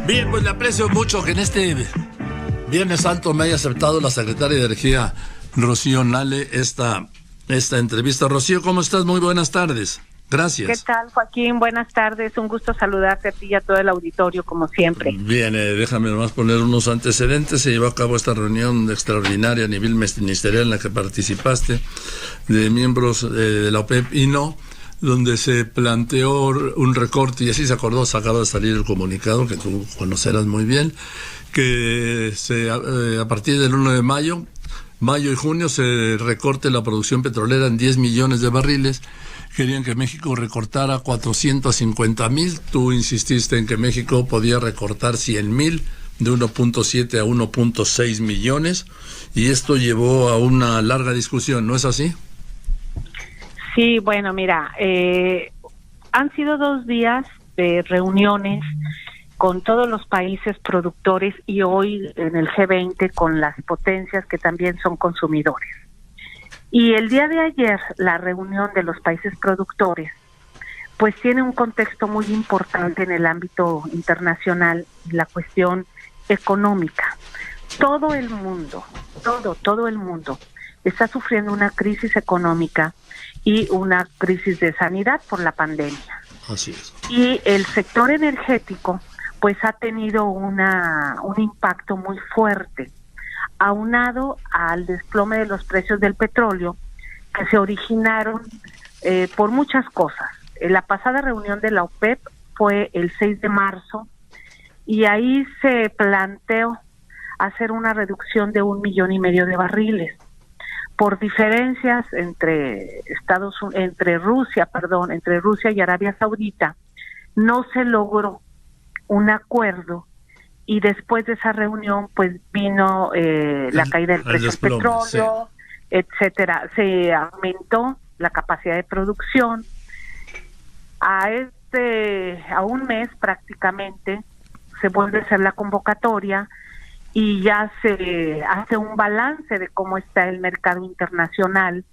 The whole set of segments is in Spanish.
Bien, pues le aprecio mucho que en este Viernes Santo me haya aceptado la secretaria de Energía, Rocío Nale, esta entrevista. Rocío, ¿cómo estás? Muy buenas tardes. Gracias. ¿Qué tal, Joaquín? Buenas tardes. Un gusto saludarte a ti y a todo el auditorio, como siempre. Bien, déjame nomás poner unos antecedentes. Se llevó a cabo esta reunión extraordinaria a nivel ministerial en la que participaste, de miembros de la OPEP y no, donde se planteó un recorte, y así se acordó, se acaba de salir el comunicado, que tú conocerás muy bien, que a partir del 1 de mayo y junio, se recorte la producción petrolera en 10 millones de barriles. Querían que México recortara 450,000. Tú insististe en que México podía recortar 100,000, de 1.7 a 1.6 millones, y esto llevó a una larga discusión, ¿no es así? Sí, bueno, mira, han sido 2 días de reuniones con todos los países productores y hoy en el G20 con las potencias que también son consumidores. Y el día de ayer, la reunión de los países productores, pues tiene un contexto muy importante en el ámbito internacional, la cuestión económica. Todo el mundo, todo el mundo está sufriendo una crisis económica y una crisis de sanidad por la pandemia. Así es. Y el sector energético pues ha tenido un impacto muy fuerte, aunado al desplome de los precios del petróleo que se originaron por muchas cosas. La pasada reunión de la OPEP fue el 6 de marzo y ahí se planteó hacer una reducción de 1,5 millones de barriles. Por diferencias entre Rusia y Arabia Saudita, no se logró un acuerdo, y después de esa reunión pues vino la caída del precio del petróleo, sí, etcétera. Se aumentó la capacidad de producción. A un mes prácticamente se vuelve a hacer la convocatoria y ya se hace un balance de cómo está el mercado internacional,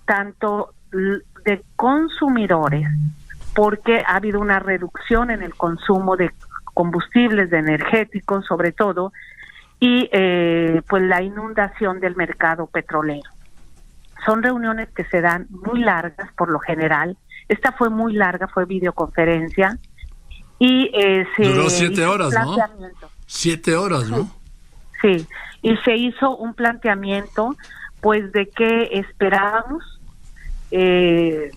tanto de consumidores, porque ha habido una reducción en el consumo de combustibles, de energéticos sobre todo, y pues la inundación del mercado petrolero. Son reuniones que se dan muy largas por lo general. Esta fue muy larga, fue videoconferencia, y duró 7 horas, ¿no? 7 horas, ¿no? Sí, y se hizo un planteamiento pues de qué esperábamos. Se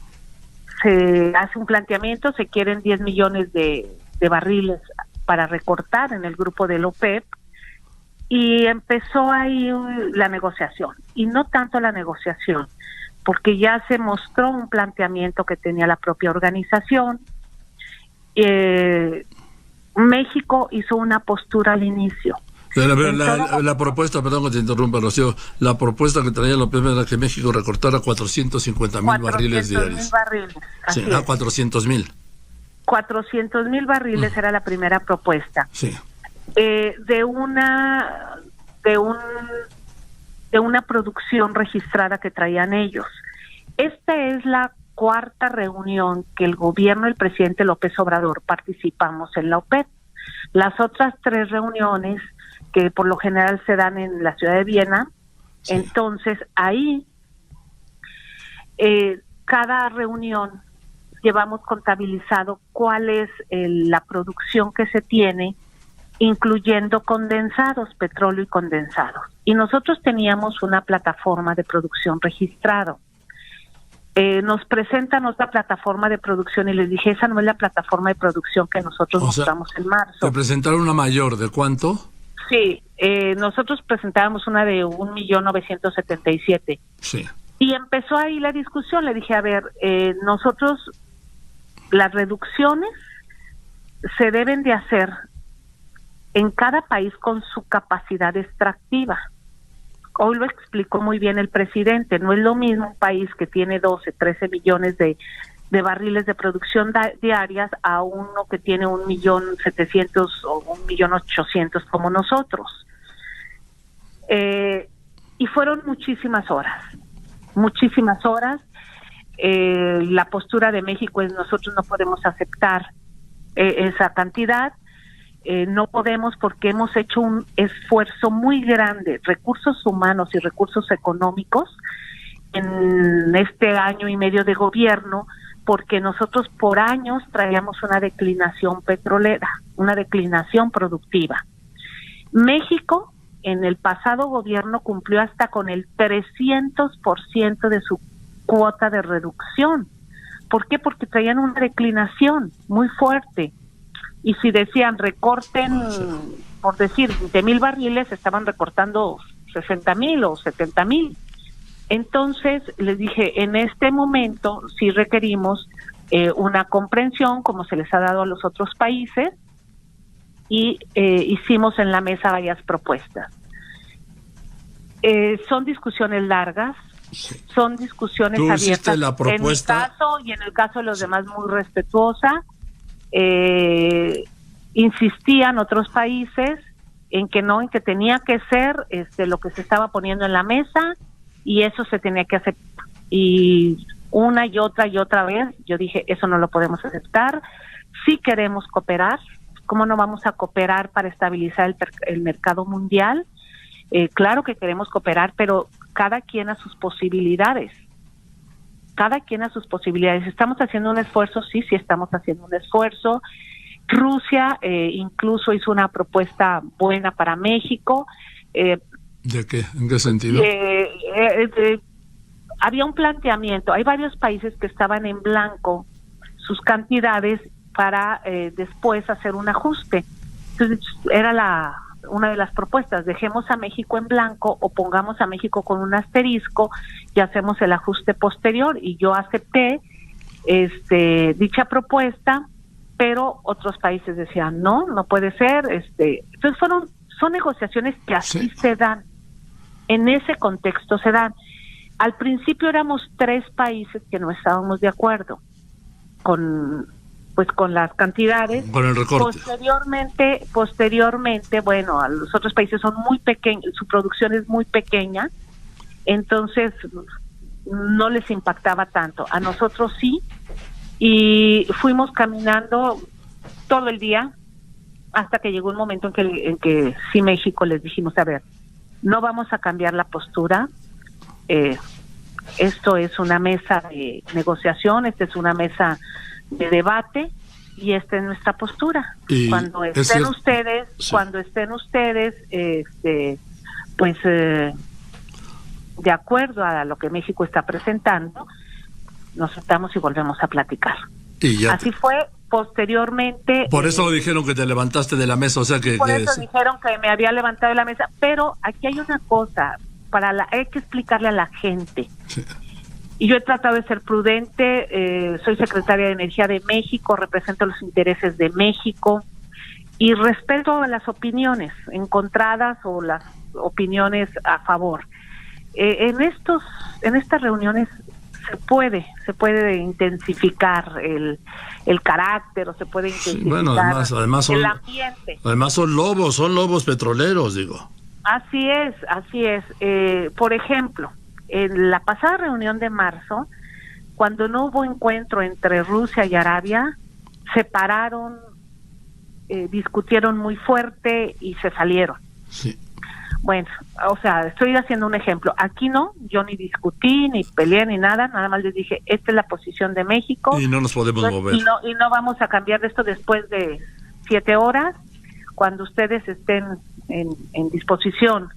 hace un planteamiento, se quieren 10 millones de barriles para recortar en el grupo del OPEP, y empezó ahí la negociación, y no tanto la negociación, porque ya se mostró un planteamiento que tenía la propia organización. México hizo una postura al inicio. La propuesta, perdón que te interrumpa, Rocío, la propuesta que traía la OPEP era que México recortara 450,000 barriles diarios. 400,000. 400,000 barriles era la primera propuesta. Sí. De una producción registrada que traían ellos. Esta es la 4ª reunión que el gobierno del presidente López Obrador participamos en la OPEP. Las otras 3 reuniones, que por lo general se dan en la ciudad de Viena, sí. Entonces ahí cada reunión llevamos contabilizado cuál es la producción que se tiene, incluyendo condensados, petróleo y condensados. Y nosotros teníamos una plataforma de producción registrado. Nos presentan otra plataforma de producción y les dije, esa no es la plataforma de producción que nosotros mostramos en marzo. ¿Te presentaron una mayor de cuánto? Sí, nosotros presentábamos una de 1,977,000. Sí. Y empezó ahí la discusión. Le dije, a ver, nosotros las reducciones se deben de hacer en cada país con su capacidad extractiva. Hoy lo explicó muy bien el presidente. No es lo mismo un país que tiene 12, 13 millones de barriles de producción diarias a uno que tiene 1,700,000 o 1,800,000 como nosotros. Y fueron muchísimas horas. La postura de México es: nosotros no podemos aceptar esa cantidad, no podemos porque hemos hecho un esfuerzo muy grande, recursos humanos y recursos económicos, en este año y medio de gobierno, porque nosotros por años traíamos una declinación petrolera, una declinación productiva. México en el pasado gobierno cumplió hasta con el 300% de su cuota de reducción. ¿Por qué? Porque traían una declinación muy fuerte. Y si decían recorten, por decir, 20,000 barriles, estaban recortando 60,000 o 70,000. Entonces les dije, en este momento sí requerimos una comprensión, como se les ha dado a los otros países, y hicimos en la mesa varias propuestas. Son discusiones largas, son discusiones abiertas. ¿Tú hiciste la propuesta? En mi caso y en el caso de los demás muy respetuosa. Insistían otros países en que no, en que tenía que ser lo que se estaba poniendo en la mesa y eso se tenía que aceptar. Y una y otra vez yo dije, eso no lo podemos aceptar. Sí queremos cooperar. ¿Cómo no vamos a cooperar para estabilizar el mercado mundial? Claro que queremos cooperar, pero cada quien a sus posibilidades. Cada quien a sus posibilidades. ¿Estamos haciendo un esfuerzo? Sí, estamos haciendo un esfuerzo. Rusia incluso hizo una propuesta buena para México. ¿De qué? ¿En qué sentido? Había un planteamiento. Hay varios países que estaban en blanco sus cantidades para después hacer un ajuste. Entonces era una de las propuestas, dejemos a México en blanco o pongamos a México con un asterisco y hacemos el ajuste posterior, y yo acepté dicha propuesta, pero otros países decían no puede ser. Entonces son negociaciones que así se dan, en ese contexto se dan. Al principio éramos 3 países que no estábamos de acuerdo con las cantidades. Con el recorte. Posteriormente, bueno, a los otros países son muy pequeños, su producción es muy pequeña, entonces no les impactaba tanto. A nosotros sí, y fuimos caminando todo el día hasta que llegó un momento en que sí, México, les dijimos, a ver, no vamos a cambiar la postura. Esto es una mesa de negociación, esta es una mesa de debate y esta es nuestra postura. Y cuando estén ustedes, de acuerdo a lo que México está presentando, nos sentamos y volvemos a platicar. Así fue. Posteriormente, por eso dijeron que te levantaste de la mesa, o sea que... dijeron que me había levantado de la mesa, pero aquí hay una cosa, hay que explicarle a la gente. Sí. Y yo he tratado de ser prudente, soy secretaria de Energía de México, represento los intereses de México y respeto las opiniones encontradas o las opiniones a favor. En estas reuniones se puede intensificar el carácter, o se puede intensificar además el ambiente. Además son lobos petroleros, digo. Así es. Por ejemplo, en la pasada reunión de marzo, cuando no hubo encuentro entre Rusia y Arabia, se pararon, discutieron muy fuerte y se salieron. Sí. Bueno, o sea, estoy haciendo un ejemplo. Aquí no, yo ni discutí, ni peleé, ni nada más les dije, esta es la posición de México. Y no nos podemos mover. Y no vamos a cambiar de esto después de 7 horas, cuando ustedes estén en disposición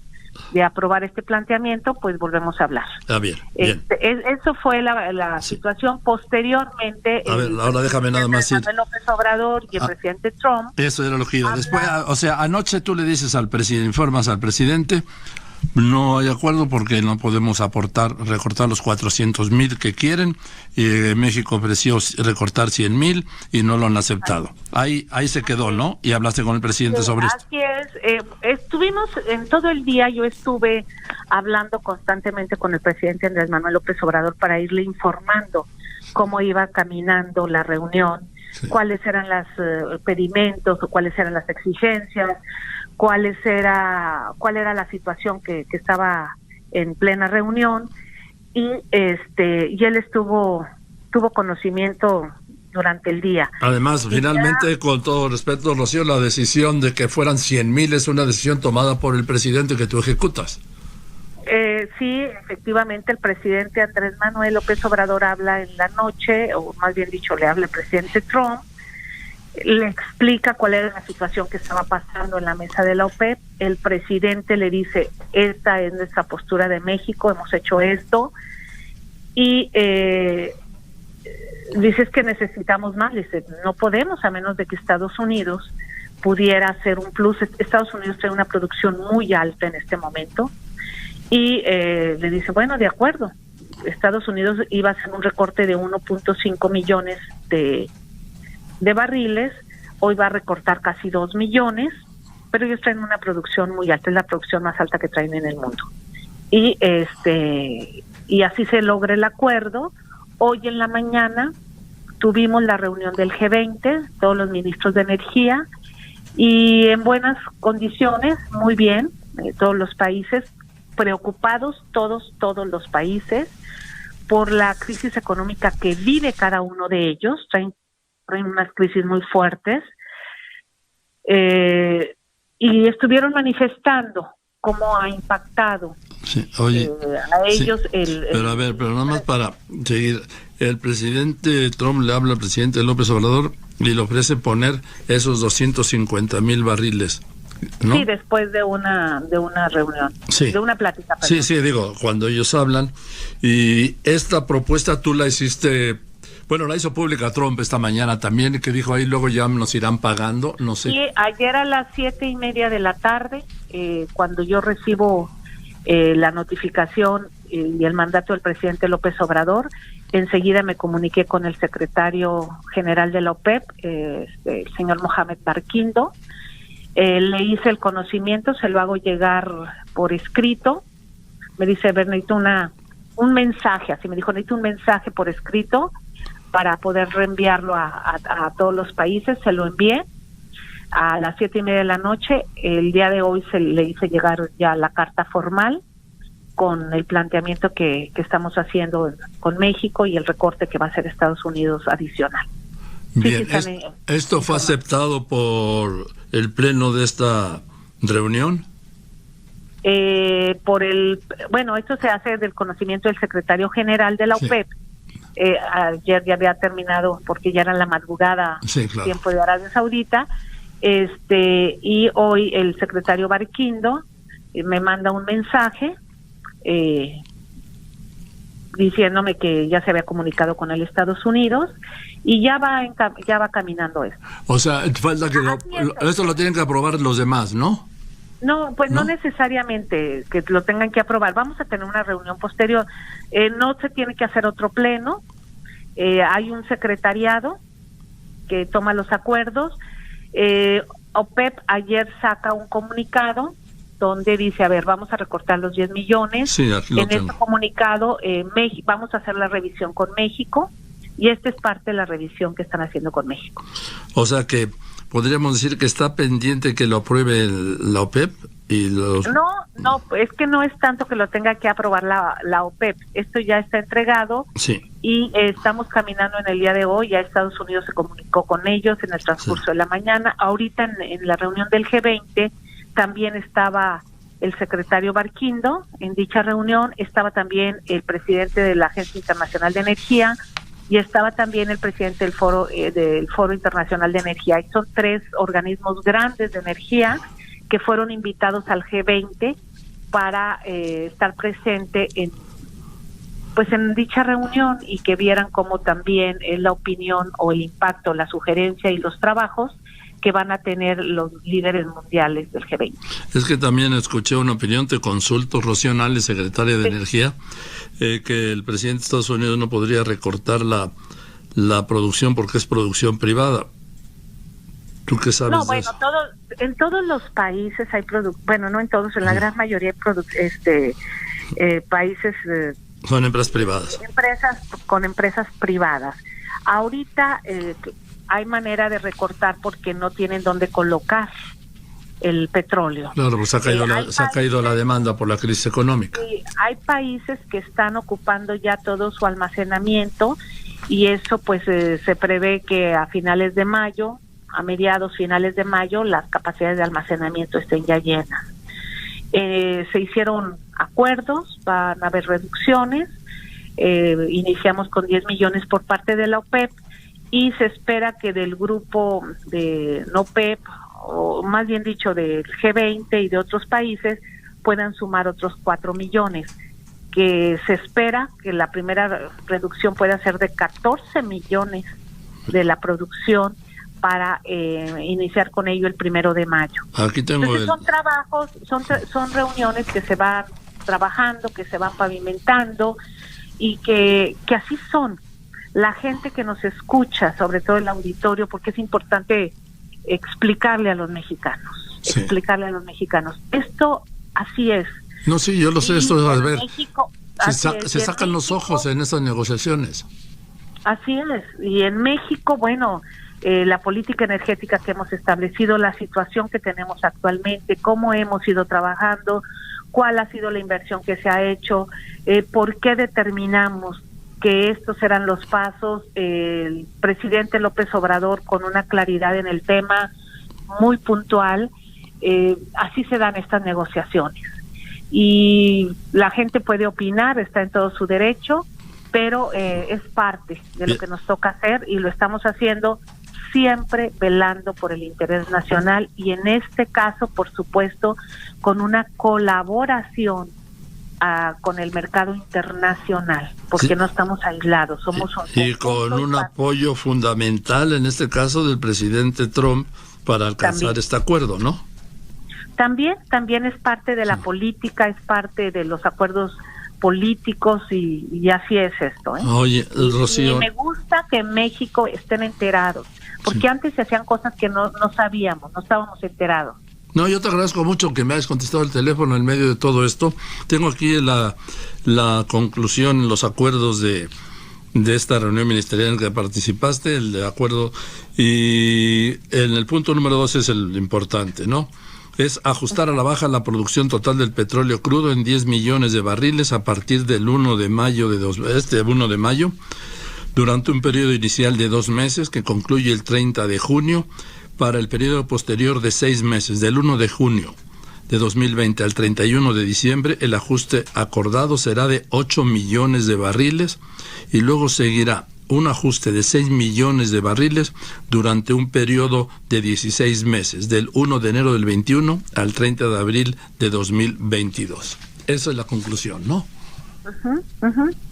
de aprobar este planteamiento, pues volvemos a hablar. Bien. Eso fue la situación. Posteriormente, a ver, ahora déjame nada más ir. Manuel López Obrador y el presidente Trump. Eso era lo que iba. Después, o sea, anoche tú le dices al presidente, informas al presidente, no hay acuerdo porque no podemos recortar los 400,000 que quieren, y México ofreció recortar 100,000 y no lo han aceptado. Ahí se quedó, ¿no? Y hablaste con el presidente sobre esto. Así es. Estuvimos en todo el día, yo estuve hablando constantemente con el presidente Andrés Manuel López Obrador para irle informando cómo iba caminando la reunión, cuáles eran los pedimentos o cuáles eran las exigencias, cuál era la situación que estaba en plena reunión, y él tuvo conocimiento durante el día. Además, finalmente, con todo respeto, Rocío, la decisión de que fueran 100,000 es una decisión tomada por el presidente que tú ejecutas. Sí, efectivamente, el presidente Andrés Manuel López Obrador habla en la noche, o más bien dicho, le habla el presidente Trump, le explica cuál era la situación que estaba pasando en la mesa de la OPEP. El presidente le dice, esta es nuestra postura de México, hemos hecho esto, y dice, es que necesitamos más. Dice, no podemos, a menos de que Estados Unidos pudiera hacer un plus. Estados Unidos tiene una producción muy alta en este momento, y le dice, bueno, de acuerdo, Estados Unidos iba a hacer un recorte de 1.5 millones de barriles, hoy va a recortar casi 2 millones, pero ellos traen una producción muy alta, es la producción más alta que traen en el mundo. Y así se logra el acuerdo. Hoy en la mañana tuvimos la reunión del G20, todos los ministros de energía, y en buenas condiciones, muy bien, todos los países preocupados, todos los países, por la crisis económica que vive cada uno de ellos. Traen unas crisis muy fuertes, y estuvieron manifestando cómo ha impactado a ellos pero nada más para seguir, el presidente Trump le habla al presidente López Obrador y le ofrece poner esos 250,000 barriles, ¿no? Sí, después de una reunión, de una plática. Perdón. Sí, digo, cuando ellos hablan, y esta propuesta tú la hiciste, bueno, la hizo pública Trump esta mañana también, que dijo ahí luego ya nos irán pagando, no sé. Sí, ayer a las 7:30 de la tarde, cuando yo recibo la notificación y el mandato del presidente López Obrador, enseguida me comuniqué con el secretario general de la OPEP, el señor Mohamed Barkindo. Le hice el conocimiento, se lo hago llegar por escrito. Me dice, necesito un mensaje, así me dijo, necesito un mensaje por escrito para poder reenviarlo a todos los países. Se lo envié a las 7:30 de la noche. El día de hoy se le hice llegar ya la carta formal con el planteamiento que estamos haciendo con México y el recorte que va a hacer Estados Unidos adicional. Bien, ¿esto fue aceptado por el pleno de esta reunión? Bueno, esto se hace del conocimiento del secretario general de la OPEP. Ayer ya había terminado porque ya era la madrugada, claro, tiempo de Arabia Saudita, y hoy el secretario Barkindo me manda un mensaje diciéndome que ya se había comunicado con el Estados Unidos y ya va caminando esto. O sea, falta que esto lo tienen que aprobar los demás, ¿no? No, pues no necesariamente que lo tengan que aprobar. Vamos a tener una reunión posterior. No se tiene que hacer otro pleno. Hay un secretariado que toma los acuerdos. OPEP ayer saca un comunicado donde dice, a ver, vamos a recortar los 10 millones. Sí, en este comunicado vamos a hacer la revisión con México, y esta es parte de la revisión que están haciendo con México. O sea que podríamos decir que está pendiente que lo apruebe la OPEP y los... No, es que no es tanto que lo tenga que aprobar la OPEP. Esto ya está entregado, y estamos caminando en el día de hoy. Ya Estados Unidos se comunicó con ellos en el transcurso de la mañana. Ahorita en la reunión del G20 también estaba el secretario Barkindo en dicha reunión, estaba también el presidente de la Agencia Internacional de Energía y estaba también el presidente del Foro Internacional de Energía. Y son 3 organismos grandes de energía que fueron invitados al G20 para estar presente en dicha reunión, y que vieran cómo también es la opinión o el impacto, la sugerencia y los trabajos que van a tener los líderes mundiales del G20. Es que también escuché una opinión, te consulto, Rocío Nales, secretaria de Energía, que el presidente de Estados Unidos no podría recortar la producción porque es producción privada. ¿Tú qué sabes de eso? En todos los países hay no en todos, en la gran mayoría hay países... son empresas privadas. Empresas privadas. Ahorita hay manera de recortar porque no tienen dónde colocar el petróleo. Claro, pues se ha caído la demanda por la crisis económica. Hay países que están ocupando ya todo su almacenamiento y eso pues se prevé que a finales de mayo, a mediados finales de mayo, las capacidades de almacenamiento estén ya llenas. Se hicieron acuerdos, van a haber reducciones, iniciamos con 10 millones por parte de la OPEP y se espera que del grupo de OPEP, o más bien dicho del G20 y de otros países, puedan sumar otros 4 millones, que se espera que la primera reducción pueda ser de 14 millones de la producción para iniciar con ello el 1 de mayo. Aquí tengo Entonces, son trabajos, son reuniones que se van trabajando, que se van pavimentando y que así son. La gente que nos escucha, sobre todo el auditorio, porque es importante explicarle a los mexicanos, Esto así es. No, sí, yo lo sé, esto es, a ver, México, se sacan los ojos en esas negociaciones. Así es, y en México, bueno, la política energética que hemos establecido, la situación que tenemos actualmente, cómo hemos ido trabajando, cuál ha sido la inversión que se ha hecho, por qué determinamos que estos eran los pasos. El presidente López Obrador, con una claridad en el tema muy puntual, así se dan estas negociaciones. Y la gente puede opinar, está en todo su derecho, pero es parte de lo que nos toca hacer y lo estamos haciendo siempre velando por el interés nacional y en este caso, por supuesto, con una colaboración con el mercado internacional, porque no estamos aislados, somos y con un apoyo fundamental, en este caso, del presidente Trump para alcanzar este acuerdo, ¿no? También es parte de la política, es parte de los acuerdos políticos y así es esto, ¿eh? Oye, Rocío, y me gusta que en México estén enterados, porque antes se hacían cosas que no sabíamos, no estábamos enterados. No, yo te agradezco mucho que me hayas contestado el teléfono en medio de todo esto. Tengo aquí la conclusión, los acuerdos de esta reunión ministerial en que participaste, el de acuerdo, y en el punto número 2 es el importante, ¿no? Es ajustar a la baja la producción total del petróleo crudo en 10 millones de barriles a partir del 1 de mayo durante un periodo inicial de 2 meses que concluye el 30 de junio para el periodo posterior de 6 meses, del 1 de junio de 2020 al 31 de diciembre. El ajuste acordado será de 8 millones de barriles y luego seguirá un ajuste de 6 millones de barriles durante un periodo de 16 meses, del 1 de enero del 21 al 30 de abril de 2022. Esa es la conclusión, ¿no?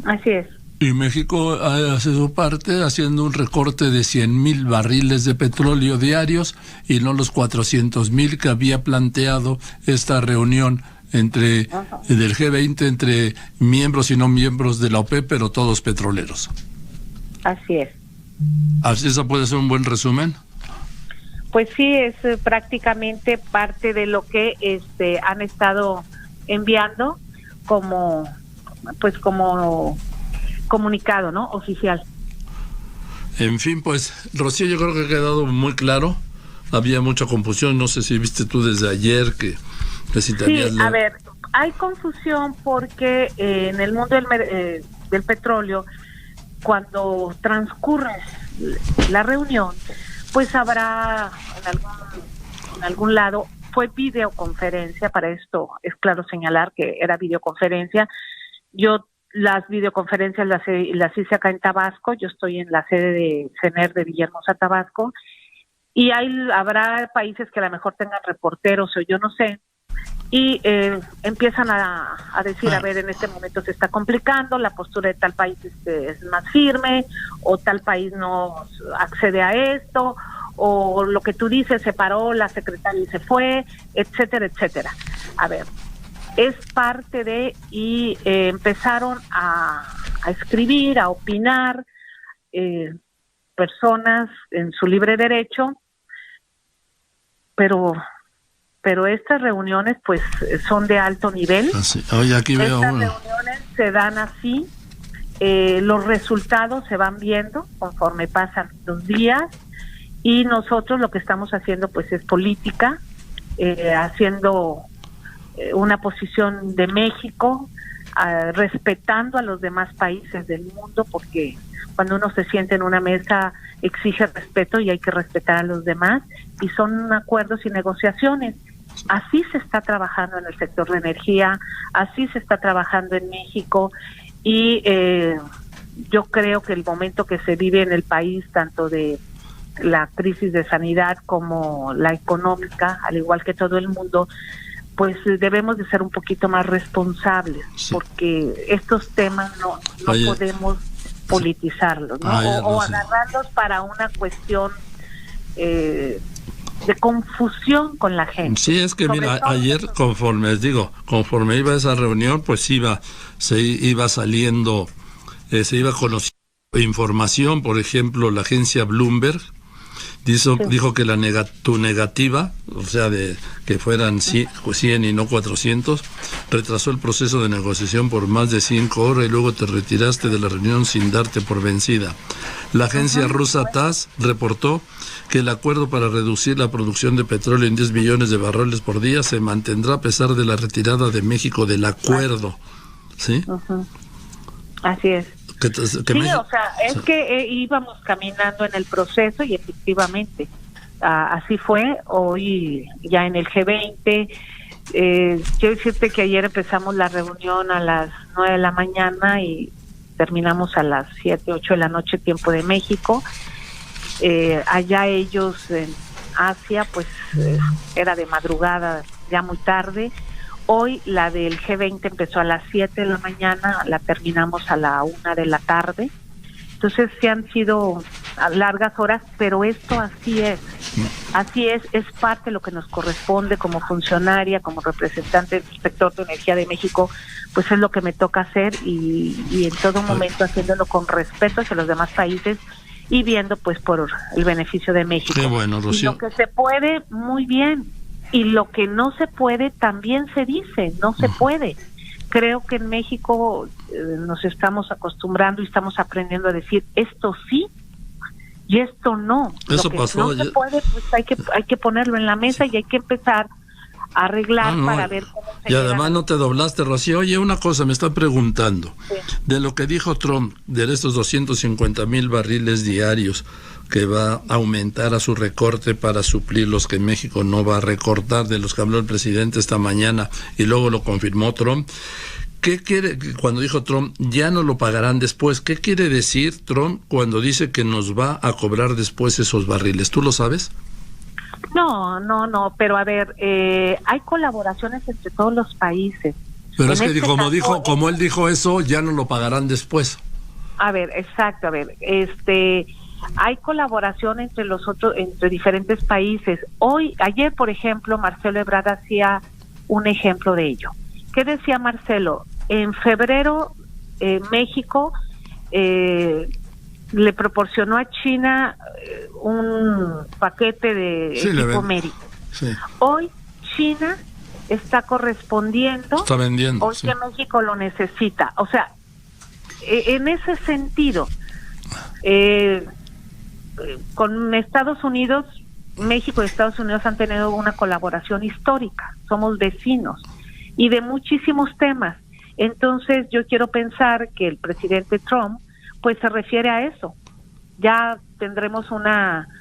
Así es. Y México hace su parte haciendo un recorte de 100,000 barriles de petróleo diarios y no los 400,000 que había planteado esta reunión del G20 entre miembros y no miembros de la OPEP, pero todos petroleros. Así es. ¿Así eso puede ser un buen resumen? Pues sí, es prácticamente parte de lo que han estado enviando como comunicado, ¿no? Oficial. En fin, pues, Rocío, yo creo que ha quedado muy claro. Había mucha confusión, no sé si viste tú desde ayer que si te habías... Sí, a ver, hay confusión porque en el mundo del petróleo, cuando transcurre la reunión, pues habrá en algún lado, fue videoconferencia, para esto es claro señalar que era videoconferencia. Yo las videoconferencias las hice acá en Tabasco, yo estoy en la sede de CENER de Villahermosa, Tabasco, y habrá países que a lo mejor tengan reporteros o yo no sé, y empiezan a decir, a ver, en este momento se está complicando, la postura de tal país es más firme, o tal país no accede a esto, o lo que tú dices, se paró la secretaria y se fue, etcétera, etcétera. A ver, es parte de, y empezaron a escribir, a opinar, personas en su libre derecho, pero estas reuniones pues son de alto nivel. Oye, aquí veo estas reuniones se dan así, los resultados se van viendo conforme pasan los días y nosotros lo que estamos haciendo pues es política, haciendo una posición de México, respetando a los demás países del mundo, porque cuando uno se siente en una mesa exige respeto y hay que respetar a los demás, y son acuerdos y negociaciones. Así se está trabajando en el sector de energía, así se está trabajando en México, y yo creo que el momento que se vive en el país, tanto de la crisis de sanidad como la económica, al igual que todo el mundo, pues debemos de ser un poquito más responsables, porque estos temas no podemos politizarlos, ¿no? O agarrarlos para una cuestión de confusión con la gente. Sí, es que mira, ayer conforme iba a esa reunión, pues se iba saliendo, se iba conociendo información. Por ejemplo, la agencia Bloomberg dijo que tu negativa, o sea, de que fueran 100 y no 400, retrasó el proceso de negociación por más de 5 horas y luego te retiraste de la reunión sin darte por vencida. La agencia rusa TASS reportó que el acuerdo para reducir la producción de petróleo en 10 millones de barriles por día se mantendrá a pesar de la retirada de México del acuerdo. ¿Sí? Así es. Es que íbamos caminando en el proceso y efectivamente así fue. Hoy ya en el G20, quiero decirte que ayer empezamos la reunión a las 9 de la mañana y terminamos a las 7, 8 de la noche, tiempo de México. Allá ellos en Asia, pues era de madrugada, ya muy tarde. Hoy la del G20 empezó a las 7 de la mañana, la terminamos a la 1 de la tarde. Entonces sí han sido largas horas, pero esto así es parte de lo que nos corresponde como funcionaria, como representante del sector de energía de México, pues es lo que me toca hacer y en todo momento haciéndolo con respeto hacia los demás países y viendo pues por el beneficio de México. Qué bueno, Rocío. Y lo que se puede, muy bien. Y lo que no se puede, también se dice, no se puede. Creo que en México nos estamos acostumbrando y estamos aprendiendo a decir esto sí y esto no. Eso lo que pasó. No se puede, pues hay que ponerlo en la mesa y hay que empezar a arreglar para ver cómo se Y además no te doblaste, Rocío. Oye, una cosa, me está preguntando. De lo que dijo Trump, de estos 250,000 barriles diarios que va a aumentar a su recorte para suplir los que México no va a recortar, de los que habló el presidente esta mañana y luego lo confirmó Trump. ¿Qué quiere cuando dijo Trump, ya no lo pagarán después? ¿Qué quiere decir Trump cuando dice que nos va a cobrar después esos barriles? ¿Tú lo sabes? No, pero a ver, hay colaboraciones entre todos los países. Pero es que como él dijo eso, ya no lo pagarán después. A ver, exacto, hay colaboración entre diferentes países. Ayer, por ejemplo, Marcelo Ebrard hacía un ejemplo de ello. ¿Qué decía Marcelo? En febrero, México le proporcionó a China un paquete de equipo médico. Sí. Hoy China está correspondiendo, está vendiendo, hoy que México lo necesita. O sea, en ese sentido, con Estados Unidos, México y Estados Unidos han tenido una colaboración histórica, somos vecinos y de muchísimos temas. Entonces yo quiero pensar que el presidente Trump pues se refiere a eso. Ya tendremos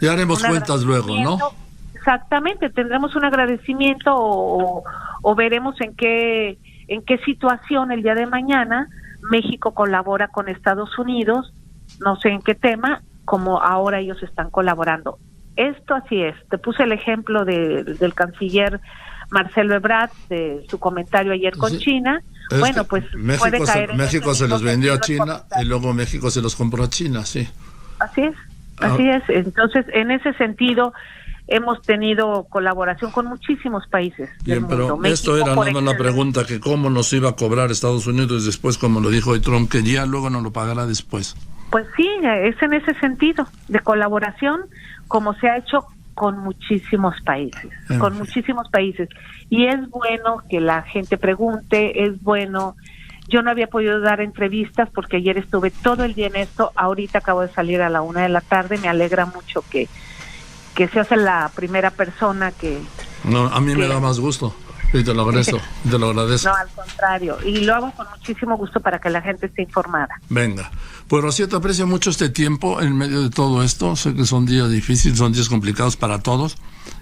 ya haremos cuentas luego, ¿no? Exactamente, tendremos un agradecimiento o veremos en qué situación el día de mañana México colabora con Estados Unidos, no sé en qué tema, como ahora ellos están colaborando. Esto así es. Te puse el ejemplo del canciller Marcelo Ebrard, de su comentario ayer con China. Bueno, pues México se los vendió a China y luego México se los compró a China, sí. Así es. Entonces, en ese sentido, hemos tenido colaboración con muchísimos países. Bien, pero México, esto era nada más la pregunta, que cómo nos iba a cobrar Estados Unidos después, como lo dijo hoy Trump, que ya luego nos lo pagará después. Pues sí, es en ese sentido, de colaboración, como se ha hecho con muchísimos países, y es bueno que la gente pregunte, es bueno. Yo no había podido dar entrevistas porque ayer estuve todo el día en esto, ahorita acabo de salir a la 1 de la tarde, me alegra mucho que seas la primera persona que No, a mí me da más gusto. Y te lo agradezco, No, al contrario. Y lo hago con muchísimo gusto para que la gente esté informada. Venga. Pues Rocío, te aprecio mucho este tiempo en medio de todo esto. Sé que son días difíciles, son días complicados para todos.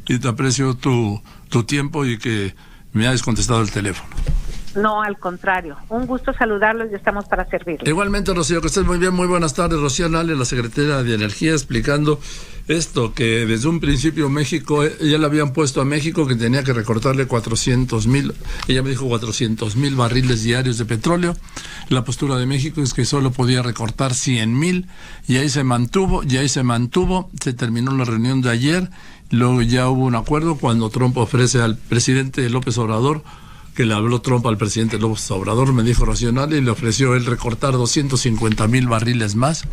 Y te aprecio tu tiempo y que me hayas contestado el teléfono. No, al contrario. Un gusto saludarlos y estamos para servirles. Igualmente, Rocío, que estés muy bien. Muy buenas tardes. Rocío Nale, la secretaria de Energía, explicando esto, que desde un principio México, ya le habían puesto a México que tenía que recortarle 400,000, ella me dijo 400,000 barriles diarios de petróleo. La postura de México es que solo podía recortar 100,000 y ahí se mantuvo, se terminó la reunión de ayer, luego ya hubo un acuerdo cuando Trump ofrece al presidente López Obrador, que le habló Trump al presidente López Obrador, me dijo Rocío Nale, y le ofreció él recortar 250,000 barriles más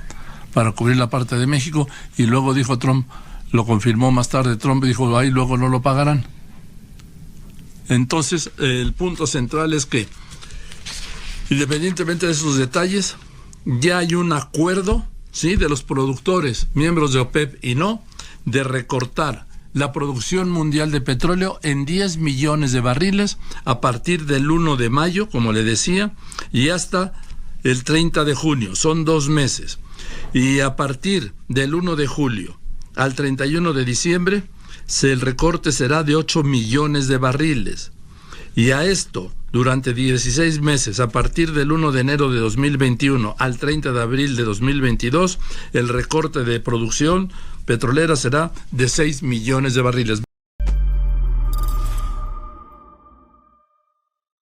para cubrir la parte de México, y luego dijo Trump, lo confirmó más tarde Trump, dijo, ahí luego no lo pagarán. Entonces, el punto central es que, independientemente de esos detalles, ya hay un acuerdo, ¿sí?, de los productores, miembros de OPEP y no, de recortar la producción mundial de petróleo en 10 millones de barriles a partir del 1 de mayo, como le decía, y hasta el 30 de junio. Son 2 meses. Y a partir del 1 de julio al 31 de diciembre, el recorte será de 8 millones de barriles. Y a esto, durante 16 meses, a partir del 1 de enero de 2021 al 30 de abril de 2022, el recorte de producción petrolera será de 6 millones de barriles.